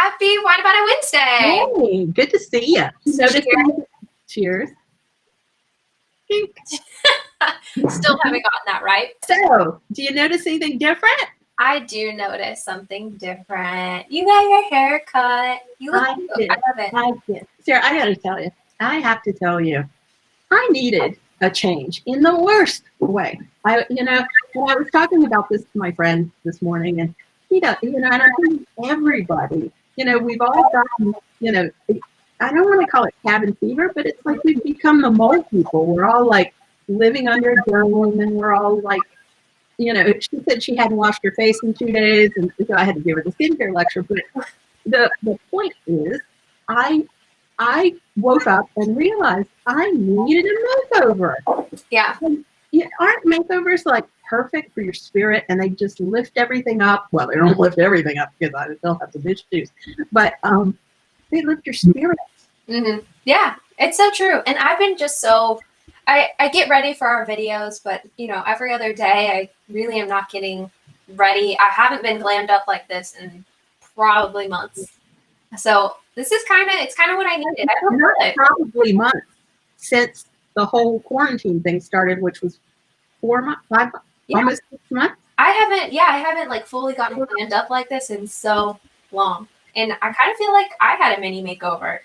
Happy Wine About It Wednesday. Hey, good to see you. Cheers. Still haven't gotten that right. So, do you notice anything different? I do notice something different. You got your hair cut. You look cute. I love it. I did. Sarah, I gotta tell you, I have to tell you, I needed a change in the worst way. I was talking about this to my friend this morning, and and I think everybody, we've all gotten, I don't want to call it cabin fever, but it's like we've become the mole people. We're all like living under a dome, and we're all like, she said she hadn't washed her face in 2 days, and so I had to give her the skincare lecture. But the point is, I woke up and realized I needed a makeover. Yeah. And, aren't makeovers like perfect for your spirit, and they just lift everything up? Well, they don't lift everything up because I still have some issues, but they lift your spirit. Mm-hmm. Yeah, it's so true. And I've been just so, I get ready for our videos, but every other day I really am not getting ready. I haven't been glammed up like this in probably months. So this is kind of what I needed. I don't know it. Probably months since the whole quarantine thing started, which was 4 months, 5 months, almost 6 months. I haven't like fully gotten glammed up like this in so long. And I kind of feel like I had a mini makeover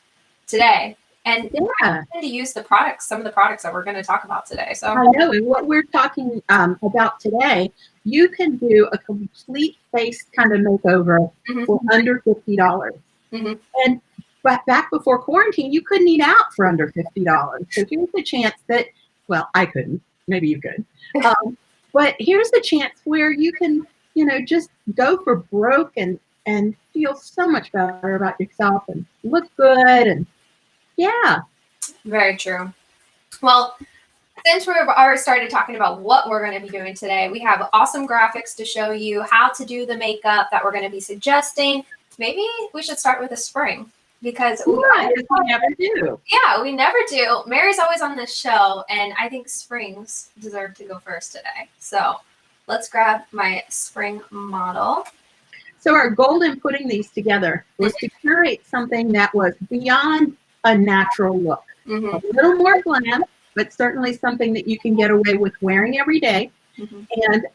today. And I tend to use some of the products that we're going to talk about today. So I know, and what we're talking about today, you can do a complete face kind of makeover for under $50. Mm-hmm. And but back before quarantine, you couldn't eat out for under $50. So here's the chance that, well, I couldn't. Maybe you could. But here's the chance where you can, just go for broke and feel so much better about yourself and look good. And yeah. Very true. Well, since we've already started talking about what we're going to be doing today, we have awesome graphics to show you how to do the makeup that we're going to be suggesting. Maybe we should start with a spring because we never do. Yeah, we never do. Mary's always on this show, and I think springs deserve to go first today. So let's grab my spring model. So our goal in putting these together was to curate something that was beyond a natural look. A little more glam, but certainly something that you can get away with wearing every day, and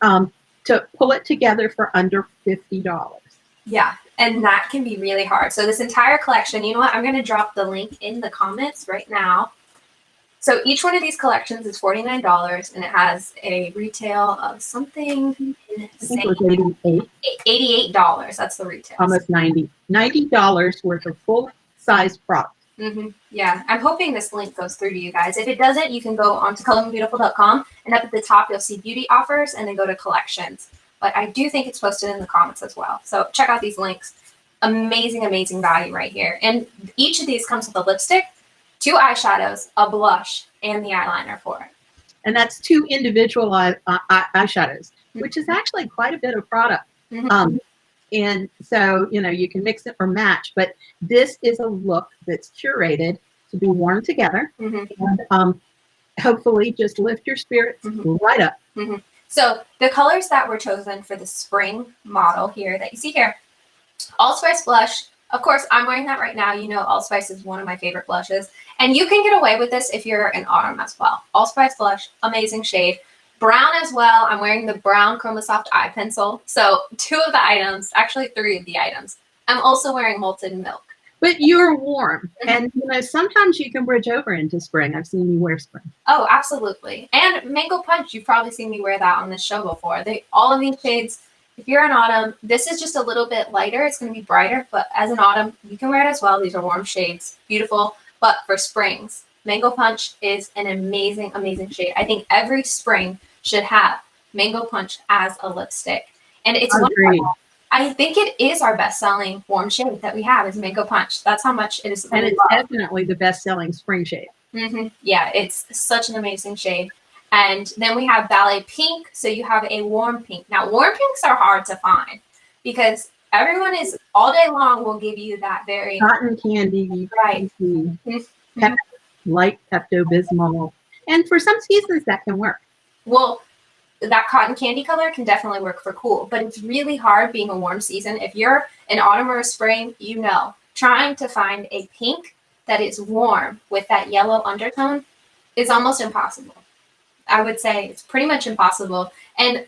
to pull it together for under $50. Yeah, and that can be really hard. So this entire collection, you know what? I'm going to drop the link in the comments right now. So each one of these collections is $49, and it has a retail of something insane. $88. That's the retail. Almost $90 worth of full-size product. Yeah, I'm hoping this link goes through to you guys. If it doesn't, you can go on to colorandbeautiful.com, and up at the top, you'll see beauty offers, and then go to collections. But I do think it's posted in the comments as well. So check out these links. Amazing, amazing value right here. And each of these comes with a lipstick, 2 eyeshadows, a blush, and the eyeliner for it. And that's 2 individual eyeshadows, which is actually quite a bit of product. And so, you can mix it or match, but this is a look that's curated to be worn together and hopefully just lift your spirits right up. So the colors that were chosen for the spring model here that you see here, Allspice blush. Of course, I'm wearing that right now. Allspice is one of my favorite blushes. And you can get away with this if you're in autumn as well. Allspice blush, amazing shade. Brown as well. I'm wearing the brown Chromasoft eye pencil. So 2 of the items, actually 3 of the items. I'm also wearing Molten Milk. But you're warm. And, sometimes you can bridge over into spring. I've seen you wear spring. Oh, absolutely. And Mango Punch, you've probably seen me wear that on this show before. All of these shades, if you're in autumn, this is just a little bit lighter. It's going to be brighter. But as an autumn, you can wear it as well. These are warm shades. Beautiful. But for springs, Mango Punch is an amazing, amazing shade. I think every spring should have Mango Punch as a lipstick. And it's wonderful. I think it is our best-selling warm shade that we have is Mango Punch. That's how much it is. And it's definitely the best-selling spring shade. Yeah, it's such an amazing shade. And then we have Ballet Pink. So you have a warm pink. Now, warm pinks are hard to find because everyone is all day long will give you that very cotton candy, right? Light Pepto-Bismol, and for some seasons that can work. Well, that cotton candy color can definitely work for cool, but it's really hard being a warm season. If you're in autumn or spring, trying to find a pink that is warm with that yellow undertone is almost impossible. I would say it's pretty much impossible. And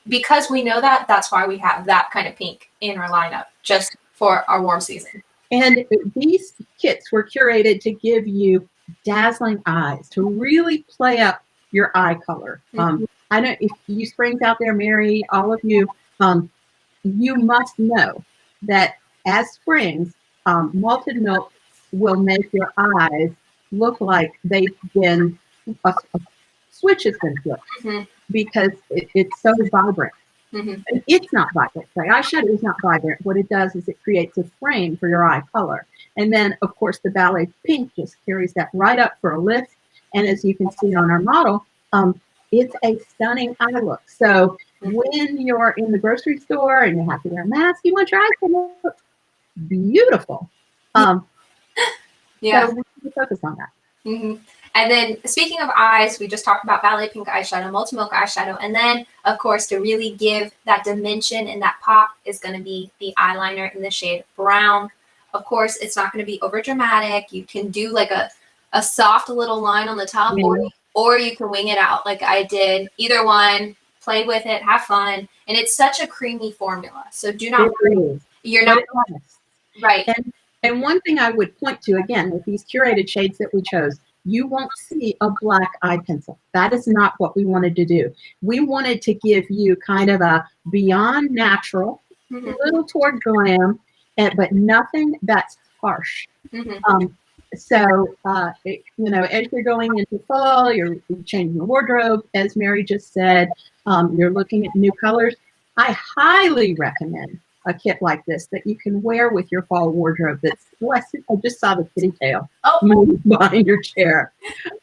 because we know that, that's why we have that kind of pink in our lineup, just for our warm season. And these kits were curated to give you dazzling eyes, to really play up your eye color. I know if you springs out there, Mary, all of you, you must know that as springs, malted milk will make your eyes look like they've been, a switch has been flipped because it's so vibrant. It's not vibrant. The eyeshadow is not vibrant. What it does is it creates a frame for your eye color. And then, of course, the ballet pink just carries that right up for a lift. And as you can see on our model, it's a stunning eye look. So when you're in the grocery store and you have to wear a mask, you want your eyes to look beautiful. So we need to focus on that. And then speaking of eyes, we just talked about ballet pink eyeshadow, multi-milk eyeshadow. And then, of course, to really give that dimension and that pop is going to be the eyeliner in the shade brown. Of course, it's not going to be over dramatic. You can do like a soft little line on the top, or you can wing it out like I did. Either one, play with it, have fun. And it's such a creamy formula. So do not worry. You're not right. And one thing I would point to, again, with these curated shades that we chose, you won't see a black eye pencil. That is not what we wanted to do. We wanted to give you kind of a beyond natural, a little toward glam, but nothing that's harsh. So, as you're going into fall, you're changing your wardrobe, as Mary just said, you're looking at new colors. I highly recommend a kit like this that you can wear with your fall wardrobe. That's less. I just saw the kitty tail move behind your chair.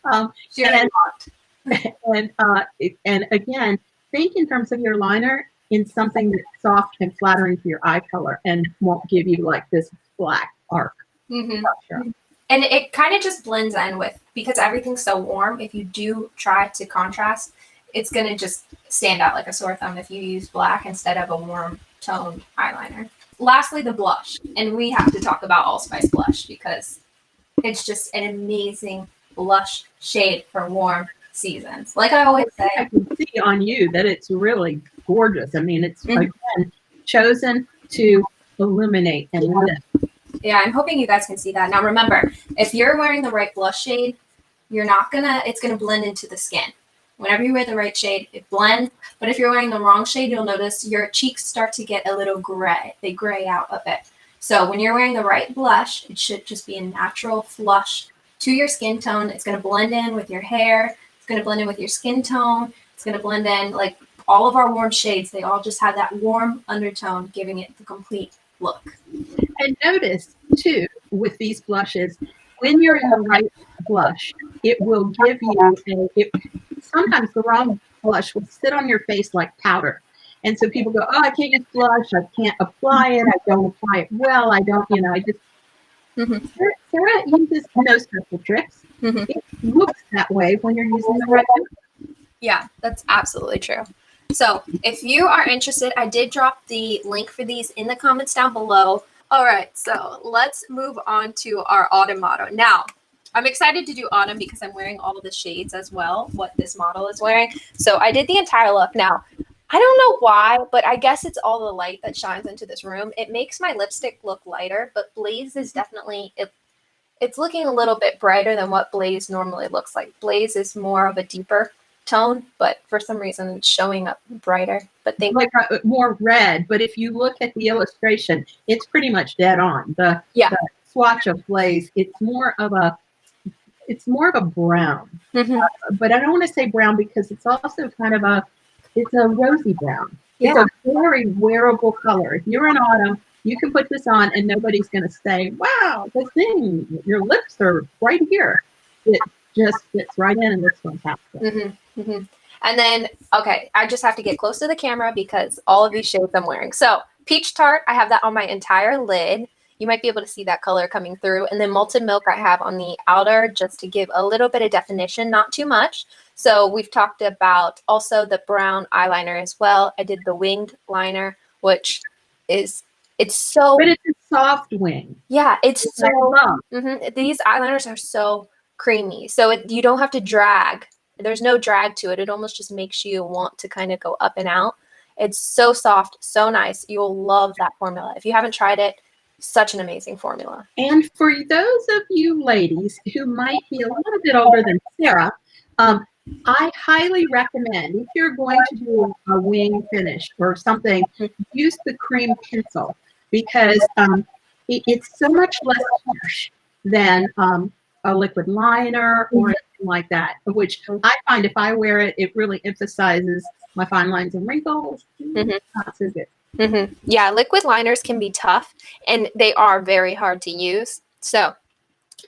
And again, think in terms of your liner in something that's soft and flattering to your eye color and won't give you like this black arc. And it kind of just blends in with, because everything's so warm, if you do try to contrast, it's going to just stand out like a sore thumb if you use black instead of a warm toned eyeliner. Lastly, the blush. And we have to talk about Allspice blush because it's just an amazing blush shade for warm seasons. Like I always say. I can see on you that it's really gorgeous. I mean, it's again chosen to illuminate and lift. Yeah, I'm hoping you guys can see that. Now remember, if you're wearing the right blush shade, it's gonna blend into the skin. Whenever you wear the right shade, it blends. But if you're wearing the wrong shade, you'll notice your cheeks start to get a little gray. They gray out a bit. So when you're wearing the right blush, it should just be a natural flush to your skin tone. It's gonna blend in with your hair. It's gonna blend in with your skin tone. It's gonna blend in, like all of our warm shades, they all just have that warm undertone, giving it the complete look. And notice, too, with these blushes, when you're in the right blush, it will give you sometimes the wrong blush will sit on your face like powder. And so people go, oh, I can't use blush. I can't apply it. I don't apply it well. I don't, I just. Sarah uses no special tricks. It looks that way when you're using the right blush. Yeah, that's absolutely true. So if you are interested, I did drop the link for these in the comments down below. All right, so let's move on to our autumn motto. Now, I'm excited to do autumn because I'm wearing all of the shades as well, what this model is wearing. So I did the entire look. Now, I don't know why, but I guess it's all the light that shines into this room. It makes my lipstick look lighter, but Blaze is definitely, it's looking a little bit brighter than what Blaze normally looks like. Blaze is more of a deeper tone, but for some reason it's showing up brighter. But like more red. But if you look at the illustration, it's pretty much dead on. The swatch of Blaze, it's more of a brown. But I don't want to say brown because it's also kind of it's a rosy brown. It's a very wearable color. If you're in autumn, you can put this on and nobody's going to say, wow, this thing, your lips are right here. It just fits right in and looks fantastic. And then, okay, I just have to get close to the camera because all of these shades I'm wearing. So Peach Tart, I have that on my entire lid. you might be able to see that color coming through. And then Molten Milk I have on the outer just to give a little bit of definition, not too much. So we've talked about also the brown eyeliner as well. I did the winged liner, which is, it's so... But it's a soft wing. Yeah, it's so... Mhm. These eyeliners are so creamy. So you don't have to drag. There's no drag to it. It almost just makes you want to kind of go up and out. It's so soft, so nice. You'll love that formula. If you haven't tried it, such an amazing formula. And for those of you ladies who might be a little bit older than Sarah, I highly recommend, if you're going to do a wing finish or something, use the cream pencil, because it's so much less harsh than a liquid liner or anything like that, which I find if I wear it, it really emphasizes my fine lines and wrinkles. Not so good. Yeah, liquid liners can be tough, and they are very hard to use. So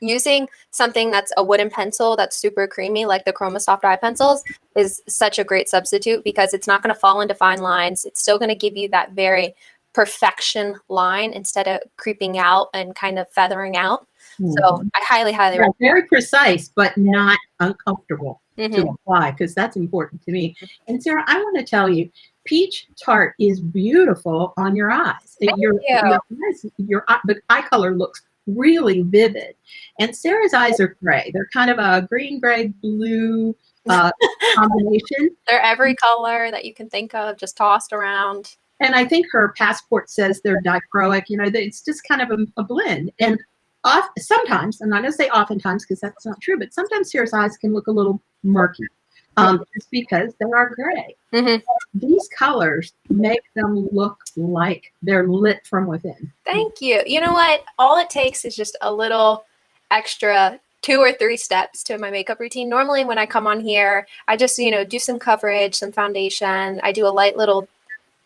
using something that's a wooden pencil that's super creamy, like the Chroma Soft Eye pencils, is such a great substitute because it's not going to fall into fine lines. It's still going to give you that very perfection line instead of creeping out and kind of feathering out. So I highly recommend. Very precise, but not uncomfortable to apply, because that's important to me. And Sarah, I want to tell you, peach tart is beautiful on your eyes. Your eye color looks really vivid. And Sarah's eyes are gray. They're kind of a green, gray, blue combination. They're every color that you can think of, just tossed around. And I think her passport says they're dichroic. You know, it's just kind of a blend. And sometimes, I'm not going to say oftentimes because that's not true, but sometimes Sarah's eyes can look a little murky just because they are gray. These colors make them look like they're lit from within. Thank you. You know what? All it takes is just a little extra 2 or 3 steps to my makeup routine. Normally when I come on here, I just, do some coverage, some foundation. I do a light little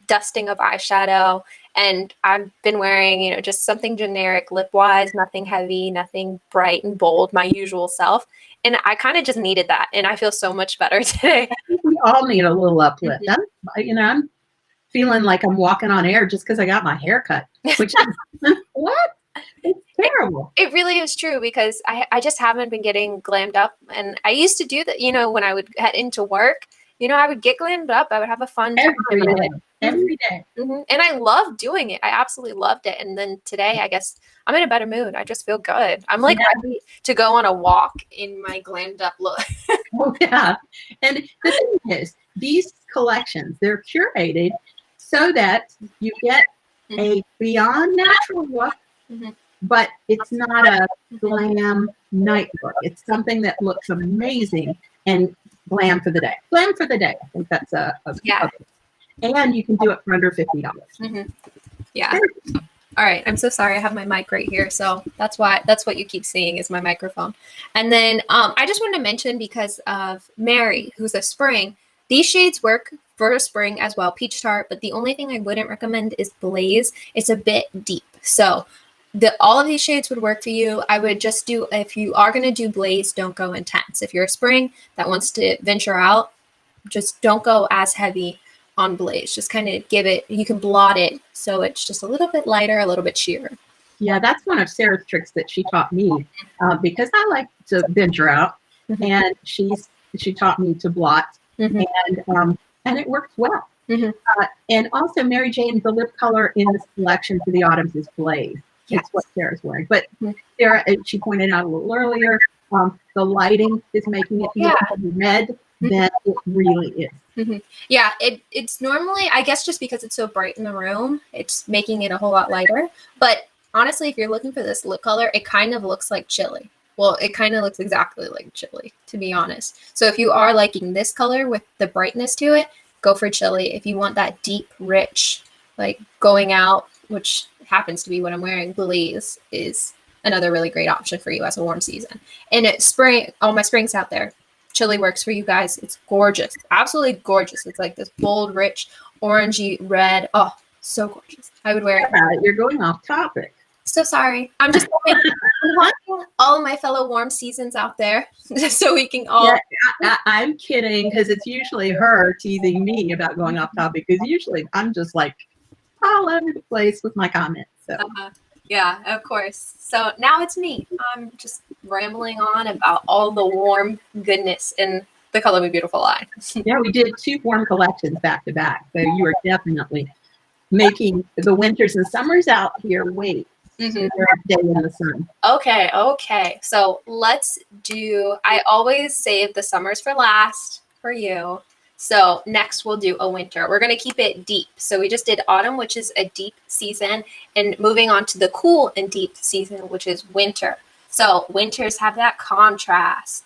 dusting of eyeshadow, and I've been wearing, just something generic lip-wise, nothing heavy, nothing bright and bold, my usual self. And I kind of just needed that, and I feel so much better today. I think we all need a little uplift. I'm feeling like I'm walking on air just because I got my hair cut, which is, what? It's terrible. It really is true, because I just haven't been getting glammed up. And I used to do that, when I would head into work, I would get glammed up. I would have a fun time. Every day. And I loved doing it. I absolutely loved it. And then today, I guess I'm in a better mood. I just feel good. I'm like ready to go on a walk in my glammed up look. Oh, yeah. And the thing is, these collections, they're curated so that you get a beyond natural look, but it's not a glam night look. It's something that looks amazing and glam for the day. Glam for the day. I think that's a and you can do it for under $50. Yeah. All right. I'm so sorry. I have my mic right here. So that's what you keep seeing is my microphone. And then I just wanted to mention, because of Mary, who's a spring, these shades work for a spring as well, peach tart. But the only thing I wouldn't recommend is Blaze. It's a bit deep. So all of these shades would work for you. I would just do, if you are going to do Blaze, don't go intense. If you're a spring that wants to venture out, just don't go as heavy on Blaze. Just kind of give it, you can blot it so it's just a little bit lighter, a little bit sheer. Yeah, that's one of Sarah's tricks that she taught me, because I like to venture out, and she taught me to blot, and it works well. And also, Mary Jane, the lip color in this collection for the autumns is Blaze. It's what Sarah's wearing. But Sarah, she pointed out a little earlier, the lighting is making it look red than it really is. Yeah, it's normally, I guess just because it's so bright in the room, it's making it a whole lot lighter. But honestly, if you're looking for this lip color, it kind of looks like chili. Well, it kind of looks exactly like chili, to be honest. So if you are liking this color with the brightness to it, go for chili. If you want that deep, rich, like going out, which happens to be what I'm wearing, Blaze is another really great option for you as a warm season. And it's spring, all my springs out there, chili works for you guys. It's gorgeous, absolutely gorgeous. It's like this bold, rich, orangey red. Oh, so gorgeous. I would wear it. You're going off topic. So sorry. I'm just wanting all of my fellow warm seasons out there so we can all. Yeah, I'm kidding, because it's usually her teasing me about going off topic, because usually I'm just like all over the place with my comments. So Yeah, of course. So now it's me. I'm just rambling on about all the warm goodness in the Color Me Beautiful line. Yeah, we did 2 warm collections back to back. So you are definitely making the winters and summers out here wait Mhm. for a day in the sun. Okay. So let's do, I always save the summers for last for you. So next we'll do a winter. We're going to keep it deep. So we just did autumn, which is a deep season, and moving on to the cool and deep season, which is winter. So winters have that contrast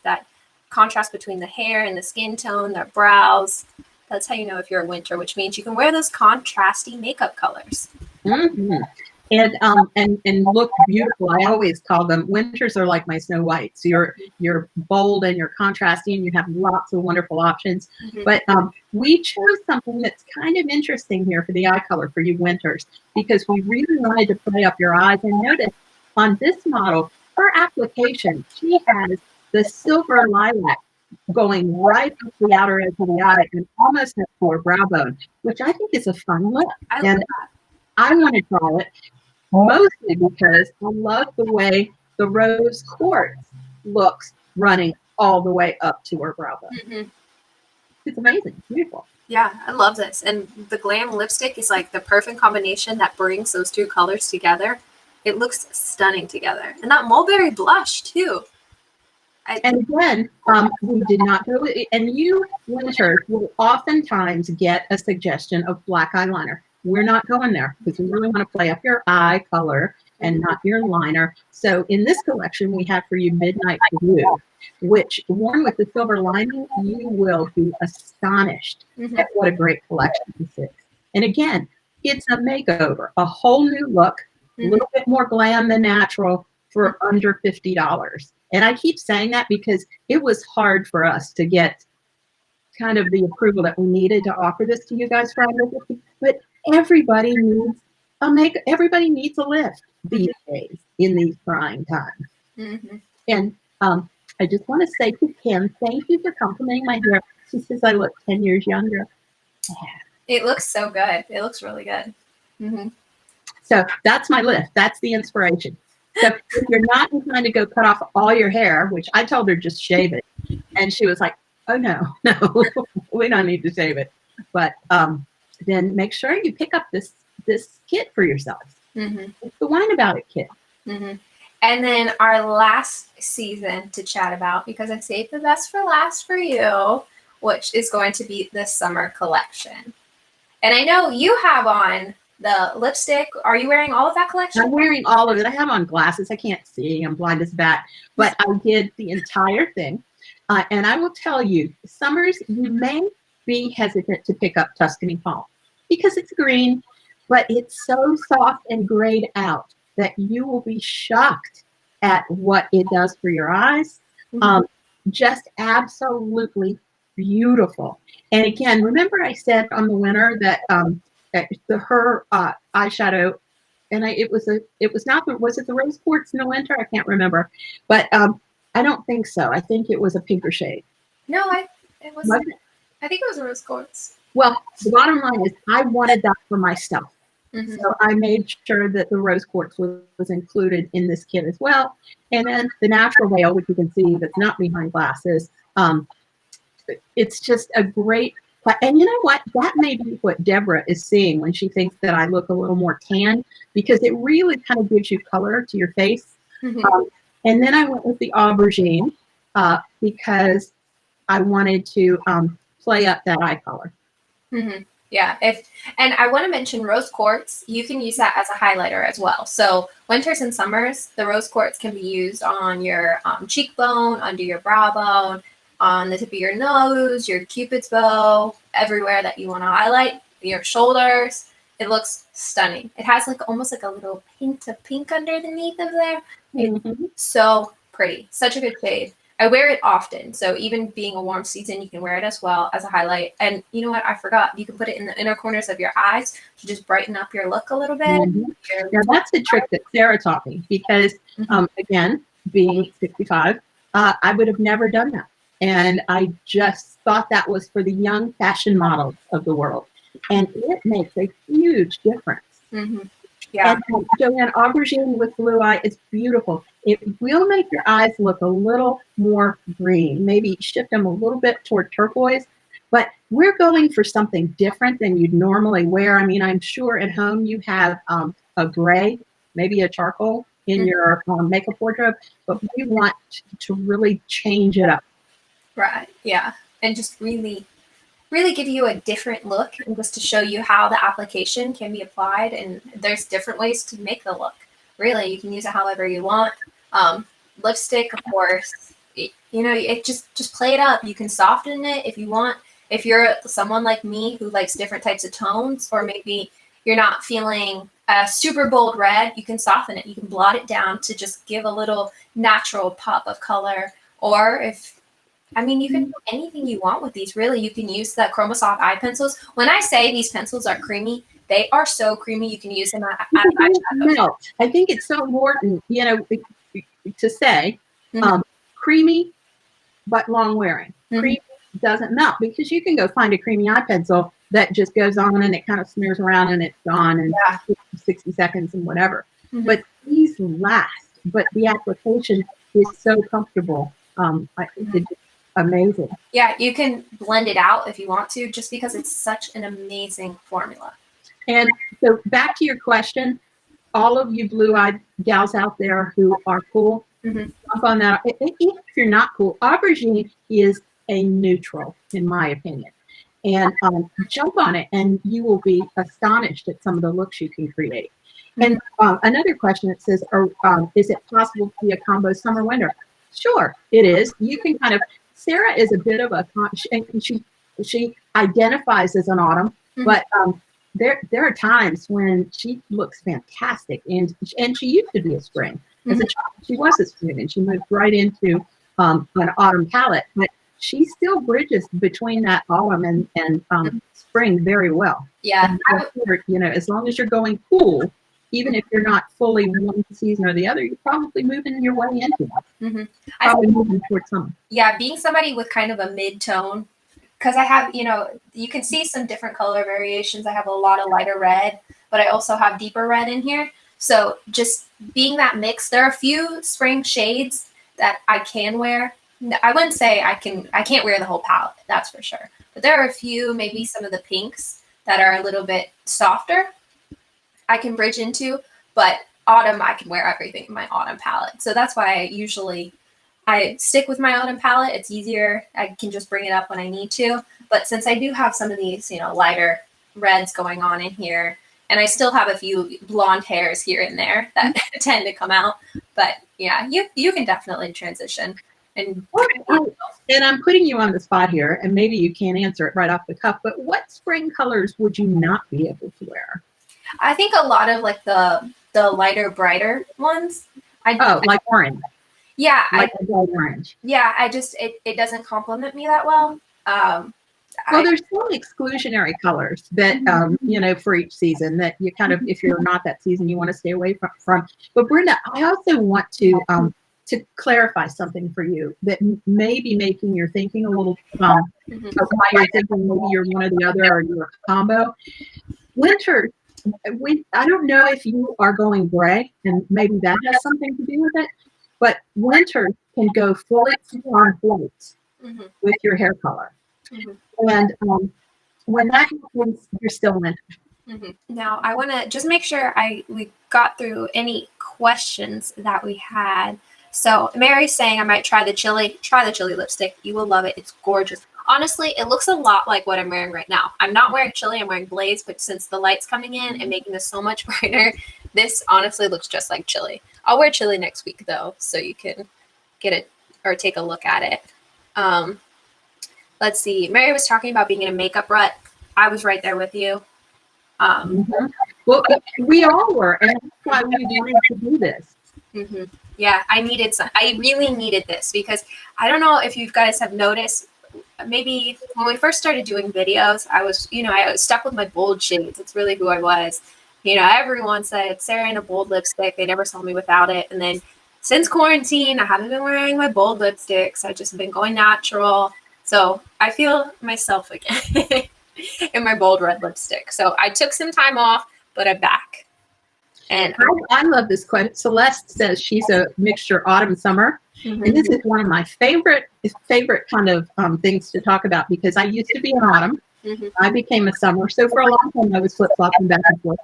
between the hair and the skin tone, their brows. That's how you know if you're a winter, which means you can wear those contrasty makeup colors. Mm-hmm. And look beautiful. I always call them winters are like my Snow Whites. You're bold and you're contrasting and you have lots of wonderful options. Mhm. But we chose something that's kind of interesting here for the eye color for you winters because we really wanted to play up your eyes. And notice on this model, her application, she has the silver lilac going right up the outer edge of the eye and almost up to her brow bone, which I think is a fun look. I And I want to try it mostly because I love the way the rose quartz looks running all the way up to her brow bone. Mhm. It's amazing. It's beautiful. Yeah, I love this. And the glam lipstick is like the perfect combination that brings those two colors together. It looks stunning together. And that mulberry blush too. And again, we did not go, and you winters will oftentimes get a suggestion of black eyeliner. We're not going there because we really want to play up your eye color and not your liner. So in this collection, we have for you Midnight Blue, which worn with the silver lining, you will be astonished Mhm. at what a great collection this is. And again, it's a makeover, a whole new look, a little bit more glam than natural for under $50. And I keep saying that because it was hard for us to get kind of the approval that we needed to offer this to you guys for under 50. But everybody needs everybody needs a lift these days in these trying times. Mm-hmm. And I just want to say to Kim, thank you for complimenting my hair. She says I look 10 years younger. It looks so good. It looks really good. Mm-hmm. So that's my lift. That's the inspiration. So if you're not inclined to go cut off all your hair, which I told her just shave it, and she was like, "Oh no, we don't need to shave it." But then make sure you pick up this kit for yourself. Mm-hmm. It's the Wine About It kit. Mm-hmm. And then our last season to chat about, because I saved the best for last for you, which is going to be the summer collection. And I know you have on the lipstick. Are you wearing all of that collection? I'm wearing all of it. I have on glasses. I can't see. I'm blind as a bat. But I did the entire thing. And I will tell you, summers, you may be hesitant to pick up Tuscany Palm because it's green, but it's so soft and grayed out that you will be shocked at what it does for your eyes. Mm-hmm. Just absolutely beautiful. And again, remember I said on the winter that her eyeshadow, and it was not the, was it the rose quartz in the winter? I can't remember, but I don't think so. I think it was a pinker shade. No, it wasn't. I think it was a rose quartz. Well, the bottom line is I wanted that for myself. Mm-hmm. So I made sure that the rose quartz was included in this kit as well. And then the natural veil, which you can see that's not behind glasses. It's just a great, and you know what? That may be what Deborah is seeing when she thinks that I look a little more tan, because it really kind of gives you color to your face. Mm-hmm. And then I went with the aubergine because I wanted to play up that eye color. Mm-hmm. Yeah. And I want to mention rose quartz. You can use that as a highlighter as well. So winters and summers, the rose quartz can be used on your cheekbone, under your brow bone, on the tip of your nose, your cupid's bow, everywhere that you want to highlight, your shoulders. It looks stunning. It has like almost like a little hint of pink underneath of there. Mm-hmm. It's so pretty. Such a good shade. I wear it often. So even being a warm season, you can wear it as well as a highlight. And you know what? I forgot. You can put it in the inner corners of your eyes to just brighten up your look a little bit. Mm-hmm. Now that's the trick that Sarah taught me because, again, being 65, I would have never done that. And I just thought that was for the young fashion models of the world. And it makes a huge difference. Mm-hmm. Yeah. And Joanne, aubergine with blue eye is beautiful. It will make your eyes look a little more green, maybe shift them a little bit toward turquoise. But we're going for something different than you'd normally wear. I mean, I'm sure at home you have a gray, maybe a charcoal in your makeup wardrobe, but we want to really change it up. Right. Yeah. And just really give you a different look, and just to show you how the application can be applied. And there's different ways to make the look. Really, you can use it however you want. Lipstick, of course, it just play it up. You can soften it if you want. If you're someone like me who likes different types of tones, or maybe you're not feeling a super bold red, you can soften it. You can blot it down to just give a little natural pop of color. Or you can do anything you want with these, really. You can use the Chromosoft eye pencils. When I say these pencils are creamy, they are so creamy. You can use them at eyeshadows. I think it's so important, to say creamy, but long wearing. Creamy doesn't melt, because you can go find a creamy eye pencil that just goes on and it kind of smears around and it's gone in 60 seconds and whatever. But these last, but the application is so comfortable. It's amazing. Yeah, you can blend it out if you want to, just because it's such an amazing formula. And so back to your question, all of you blue-eyed gals out there who are cool, jump on that. Even if you're not cool, aubergine is a neutral, in my opinion. And jump on it, and you will be astonished at some of the looks you can create. And another question that says, is it possible to be a combo summer-winter? Sure, it is. You can kind of, Sarah is a bit of a, she identifies as an autumn, but there are times when she looks fantastic, and she used to be a spring. As a child, she was a spring, and she moved right into an autumn palette. But she still bridges between that autumn and spring very well. Yeah. And as long as you're going cool, even if you're not fully one season or the other, you're probably moving your way into it. Probably moving towards summer. Yeah, being somebody with kind of a mid-tone, because I have, you can see some different color variations. I have a lot of lighter red, but I also have deeper red in here. So just being that mix, there are a few spring shades that I can wear. I wouldn't say I can't wear the whole palette, that's for sure. But there are a few, maybe some of the pinks that are a little bit softer I can bridge into, but autumn, I can wear everything in my autumn palette. So that's why I stick with my autumn palette. It's easier. I can just bring it up when I need to. But since I do have some of these, lighter reds going on in here, and I still have a few blonde hairs here and there that tend to come out. But yeah, you can definitely transition. And I'm putting you on the spot here, and maybe you can't answer it right off the cuff, but what spring colors would you not be able to wear? I think a lot of like the lighter, brighter ones. Like orange. Yeah. Like orange. Yeah, it doesn't complement me that well. There's some exclusionary colors that, for each season that you kind of, if you're not that season, you want to stay away from. But Brenda, I also want to clarify something for you that may be making your thinking a little, why you're thinking maybe you're one or the other, or you're a combo. Winter, I don't know if you are going gray, and maybe that has something to do with it, but winter can go fully on white with your hair color. And when that happens, you're still winter. Now, I want to just make sure we got through any questions that we had. So Mary's saying I might try the chili lipstick. You will love it. It's gorgeous. Honestly, it looks a lot like what I'm wearing right now. I'm not wearing chili, I'm wearing Blaze, but since the light's coming in and making this so much brighter, this honestly looks just like chili. I'll wear chili next week though, so you can get it or take a look at it. Let's see. Mary was talking about being in a makeup rut. I was right there with you. Well, we all were, and that's why we wanted to do this. Yeah, I really needed this, because I don't know if you guys have noticed, maybe when we first started doing videos, I was stuck with my bold shades. It's really who I was. Everyone said Sarah in a bold lipstick. They never saw me without it. And then since quarantine, I haven't been wearing my bold lipsticks. I've just been going natural. So I feel myself again in my bold red lipstick. So I took some time off, but I'm back. And I love this quote. Celeste says she's a mixture autumn summer. Mhm. And this is one of my favorite kind of things to talk about, because I used to be an autumn. Mhm. I became a summer. So for a long time, I was flip-flopping back and forth.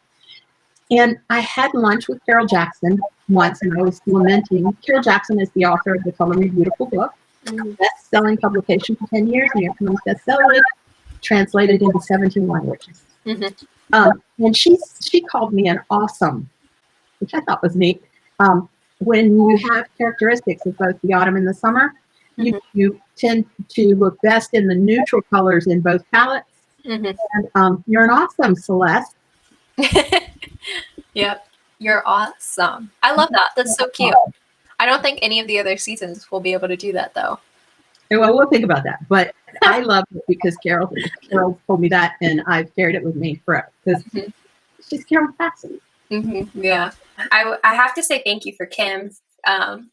And I had lunch with Carol Jackson once, and I was lamenting. Carol Jackson is the author of the Color Me Beautiful book, Mhm. best-selling publication for 10 years, New York Times bestseller, translated into 17 languages. Mhm. And she called me an awesome, which I thought was neat. When you have characteristics of both the autumn and the summer, you tend to look best in the neutral colors in both palettes. Mhm. And you're an awesome, Celeste. Yep. You're awesome. I love that. That's so cute. I don't think any of the other seasons will be able to do that, though. Well, we'll think about that. But I love it because Carol told me that, and I've carried it with me forever. Because she's Carol Jackson. Yeah. I have to say thank you for Kim.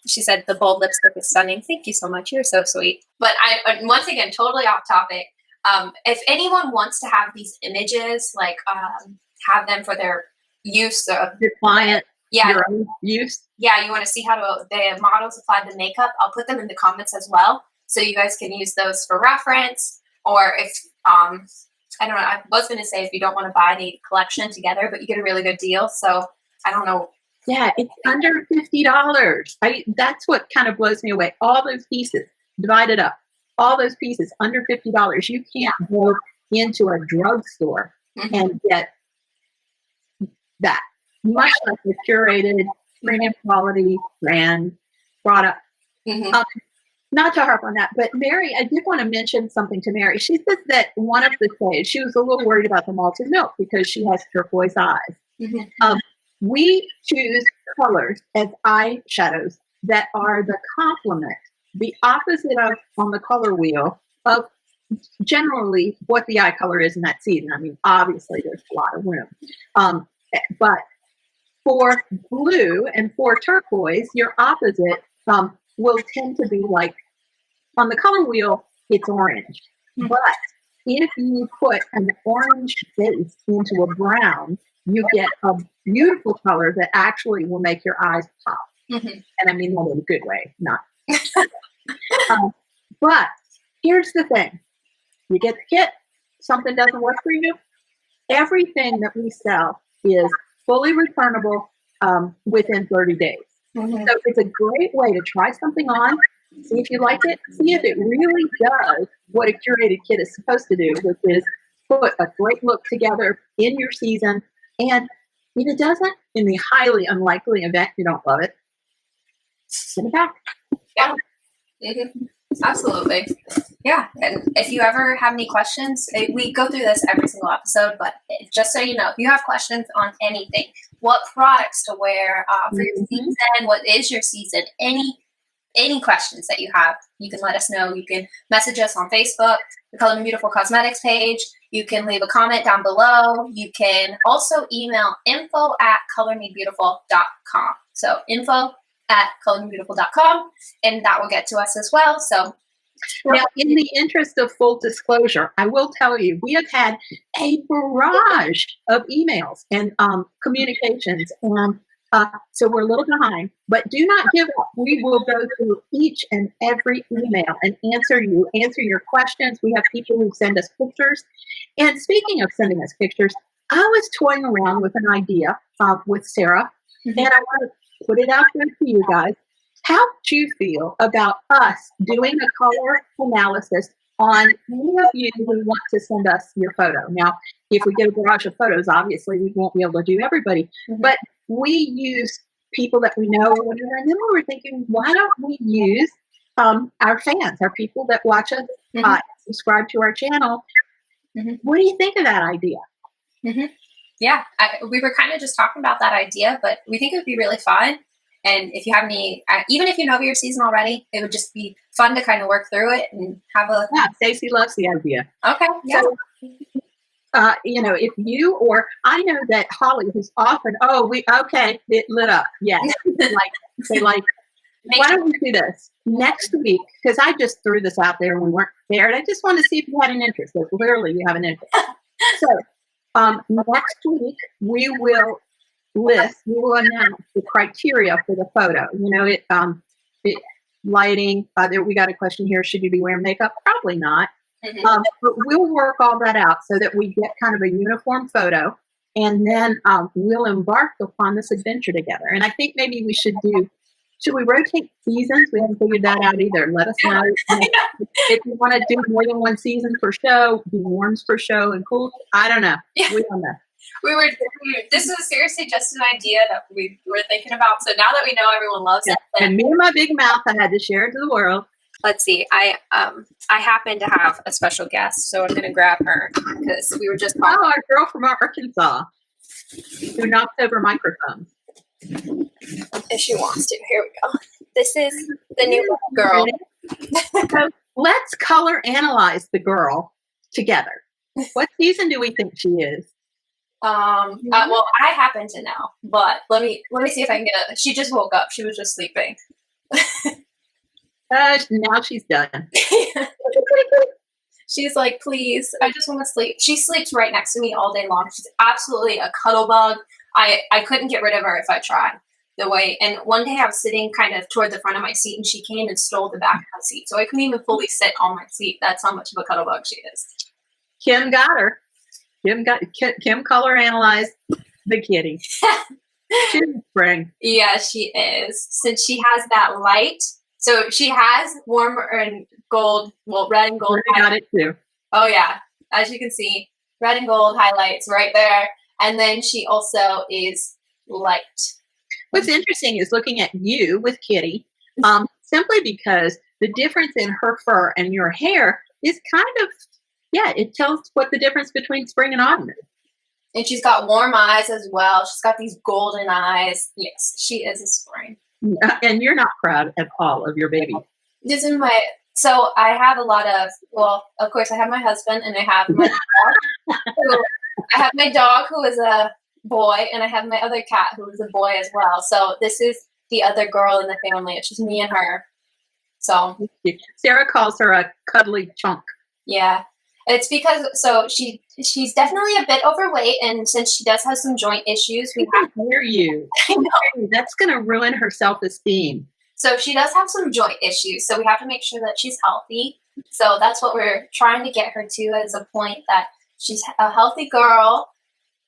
She said the bold lipstick is stunning. Thank you so much. You're so sweet. But once again, totally off topic. If anyone wants to have these images, like have them for their use of Your client, your own use. Yeah, you want to see how the models applied the makeup, I'll put them in the comments as well. So you guys can use those for reference. Or if, I don't know, I was going to say if you don't want to buy the collection together, but you get a really good deal. So I don't know. Yeah, it's under $50. That's what kind of blows me away. All those pieces divided up, all those pieces under $50. You can't go into a drugstore and get that. Much like the curated, premium quality brand product. Not to harp on that, but Mary, I did want to mention something to Mary. She said that one of the shades, she was a little worried about the malted milk because she has turquoise eyes. We choose colors as eyeshadows that are the complement, the opposite of on the color wheel of generally what the eye color is in that season. I mean, obviously there's a lot of room. But for blue and for turquoise, your opposite will tend to be like, on the color wheel, it's orange. But if you put an orange base into a brown, you get a beautiful color that actually will make your eyes pop. And I mean that in a good way, not. But here's the thing. You get the kit, something doesn't work for you. Everything that we sell is fully returnable within 30 days. So it's a great way to try something on, see if you like it, see if it really does what a curated kit is supposed to do, which is put a great look together in your season. And if it doesn't, in the highly unlikely event you don't love it, send it back. Yeah. Absolutely. Yeah. And if you ever have any questions, we go through this every single episode, but just so you know, if you have questions on anything, what products to wear for your season, what is your season, any questions that you have, you can let us know. You can message us on Facebook, the Color Me Beautiful Cosmetics page. You can leave a comment down below. You can also email info@colormebeautiful.com. So info@colormebeautiful.com, and that will get to us as well. So now, in the interest of full disclosure, I will tell you, we have had a barrage of emails and communications, and so we're a little behind, but do not give up. We will go through each and every email and answer your questions. We have people who send us pictures. And speaking of sending us pictures, I was toying around with an idea with Sarah, and I want to put it out there to you guys. How would you feel about us doing a color analysis on any of you who want to send us your photo? Now, if we get a barrage of photos, obviously we won't be able to do everybody, but we use people that we know or whatever. And then we were thinking, why don't we use our fans, our people that watch us, subscribe to our channel? What do you think of that idea? Yeah, we were kind of just talking about that idea, but we think it would be really fun. And if you have any, even if you know your season already, it would just be fun to kind of work through it and have a. Yeah, Stacey loves the idea. Okay. Yeah. So, if you or I know that Holly, who's often, it lit up. Yes. Why don't we do this next week? Because I just threw this out there and we weren't prepared. I just wanted to see if you had an interest. So clearly you have an interest. So next week we will list, we will announce the criteria for the photo. It lighting. We got a question here. Should you be wearing makeup? Probably not. But we'll work all that out so that we get kind of a uniform photo, and then we'll embark upon this adventure together. And I think maybe we should we rotate seasons? We haven't figured that out either. Let us know if you want to do more than one season per show, do warms per show and cools. I don't know. Yeah. We don't know. This is seriously just an idea that we were thinking about. So now that we know everyone loves it. And me and my big mouth, I had to share it to the world. Let's see. I happen to have a special guest, so I'm going to grab her because we were just talking. Oh, our girl from Arkansas who knocks over microphones. If she wants to. Here we go. This is the new girl. So let's color analyze the girl together. What season do we think she is? Well, I happen to know, but let me see if I can get it. She just woke up. She was just sleeping. Now she's done. She's like, please, I just want to sleep. She sleeps right next to me all day long. She's absolutely a cuddle bug. I couldn't get rid of her if I tried. And one day I was sitting kind of toward the front of my seat, and she came and stole the back of my seat. So I couldn't even fully sit on my seat. That's how much of a cuddle bug she is. Kim got her. Kim color analyzed the kitty. She's a spring. Yeah, she is. Since she has that light, so she has warm and gold, well, red and gold. I got it too. Oh yeah, as you can see, red and gold highlights right there. And then she also is light. What's interesting is looking at you with Kitty, simply because the difference in her fur and your hair is kind of, it tells what the difference between spring and autumn is. And she's got warm eyes as well. She's got these golden eyes. Yes, she is a spring. And you're not proud at all of your baby. So I have a lot of, well, of course I have my husband and I have my dog. I have my dog who is a boy, and I have my other cat who is a boy as well. So this is the other girl in the family. It's just me and her. So Sarah calls her a cuddly chunk. Yeah. It's because, so she's definitely a bit overweight, and since she does have some joint issues, we have to hear you. I know. That's going to ruin her self-esteem. So she does have some joint issues, so we have to make sure that she's healthy. So that's what we're trying to get her to, as a point that she's a healthy girl,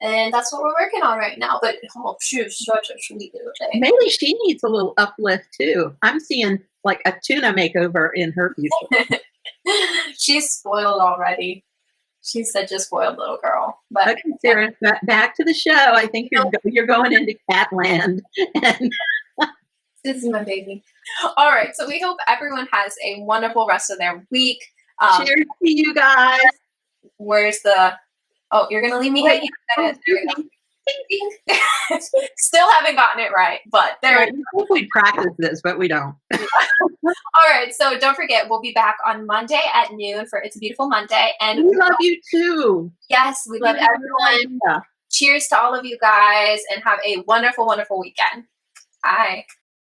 and that's what we're working on right now. But she's such a sweet little thing. Maybe she needs a little uplift too. I'm seeing like a tuna makeover in her future. She's spoiled already. She's such a spoiled little girl. But okay, Sarah, back to the show. I think you're going into Catland. This is my baby. All right, so we hope everyone has a wonderful rest of their week. Cheers to you guys. Where's the? Oh, you're gonna leave me hanging. Still haven't gotten it right, but there. I think we practice this, but we don't. All right, so don't forget, we'll be back on Monday at noon for It's a Beautiful Monday, and we love you too. Yes, we love everyone. Cheers to all of you guys, and have a wonderful, wonderful weekend. Bye.